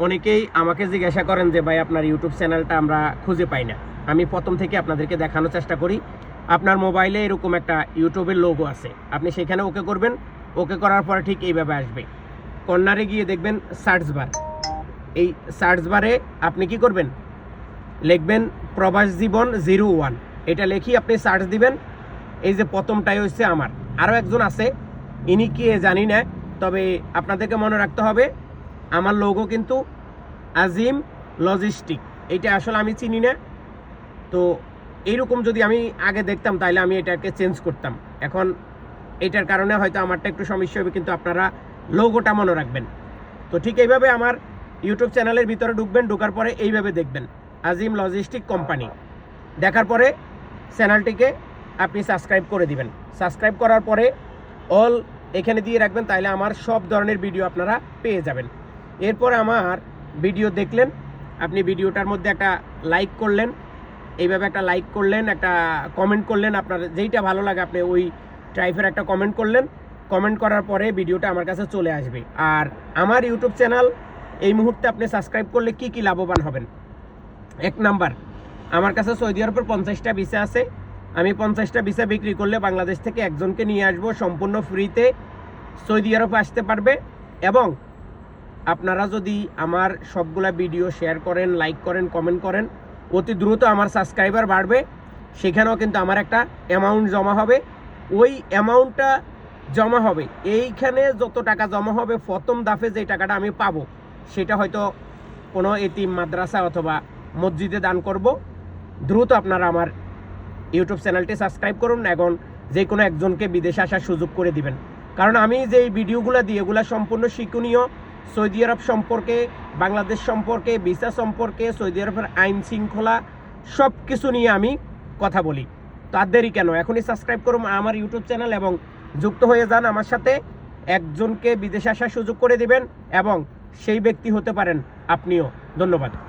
অনেকেই আমাকে জিজ্ঞাসা করেন যে ভাই আপনার ইউটিউব চ্যানেলটা আমরা খুঁজে পাই না। আমি প্রথম থেকে আপনাদেরকে দেখানোর চেষ্টা করি। আপনার মোবাইলে এরকম একটা ইউটিউবের লোগো আছে, আপনি সেখানে ওকে করবেন। ওকে করার পরে ঠিক এইভাবে আসবে, কর্নারে গিয়ে দেখবেন সার্চ বার। এই সার্চ বারে আপনি কি করবেন, লিখবেন প্রবাস জীবন 01। এটা লিখি আপনি সার্চ দিবেন। এই যে প্রথমটাই হচ্ছে আমার, আরও একজন আছে, ইনি কে জানি না, তবে আপনাদেরকে মনে রাখতে হবে আমার লোগো কিন্তু আজিম লজিস্টিক। এইটা আসলে আমি চিনি না, তো এইরকম যদি আমি আগে দেখতাম তাহলে আমি এটাকে চেঞ্জ করতাম। এখন এটার কারণে হয়তো আমারটা একটু সমস্যা হবে, কিন্তু আপনারা লোগোটা মনে রাখবেন। তো ঠিক এইভাবে আমার ইউটিউব চ্যানেলের ভিতরে ঢুকবেন, ঢোকার পরে এইভাবে দেখবেন আজিম লজিস্টিক কোম্পানি। দেখার পরে চ্যানেলটিকে আপনি সাবস্ক্রাইব করে দিবেন। সাবস্ক্রাইব করার পরে অল এখানে দিয়ে রাখবেন, তাহলে আমার সব ধরনের ভিডিও আপনারা পেয়ে যাবেন। এরপরে আমার ভিডিও দেখলেন, আপনি ভিডিওটার মধ্যে একটা লাইক করলেন, এইভাবে একটা লাইক করলেন, একটা কমেন্ট করলেন, আপনার যেইটা ভালো লাগে আপনি ওই টাইপের একটা কমেন্ট করলেন। কমেন্ট করার পরে ভিডিওটা আমার কাছে চলে আসবে। আর আমার ইউটিউব চ্যানেল এই মুহূর্তে আপনি সাবস্ক্রাইব করলে কি কি লাভবান হবেন। এক নাম্বার, আমার কাছে সৌদি আরবের 50টা ভিসা আছে। আমি 50টা ভিসা বিক্রি করলে বাংলাদেশ থেকে একজনকে নিয়ে আসবো, সম্পূর্ণ ফ্রিতে সৌদি আরবে আসতে পারবে। এবং আপনারা যদি আমার সবগুলা ভিডিও শেয়ার করেন, লাইক করেন, কমেন্ট করেন, অতি দ্রুত আমার সাবস্ক্রাইবার বাড়বে। সেখানেও কিন্তু আমার একটা অ্যামাউন্ট জমা হবে। ওই অ্যামাউন্টটা জমা হবে, এইখানে যত টাকা জমা হবে প্রথম দাফে যে টাকাটা আমি পাবো, সেটা হয়তো কোনো এতিম মাদ্রাসা অথবা মসজিদে দান করব। দ্রুত আপনারা আমার ইউটিউব চ্যানেলটি সাবস্ক্রাইব করুন, এখন যে কোনো একজনকে বিদেশে আসার সুযোগ করে দিবেন। কারণ আমি যে ভিডিওগুলো দিই এগুলো সম্পূর্ণ শিক্ষণীয়, সৌদি আরব সম্পর্কে, বাংলাদেশ সম্পর্কে, ভিসা সম্পর্কে, সৌদি আরবের আইন শৃঙ্খলা সব কিছু নিয়ে আমি কথা বলি। তো আর দেরি কেন, এখনই সাবস্ক্রাইব করুন আমার ইউটিউব চ্যানেল এবং যুক্ত হয়ে যান আমার সাথে। একজনকে বিদেশে আসার সুযোগ করে দিবেন এবং সেই ব্যক্তি হতে পারেন আপনিও। ধন্যবাদ।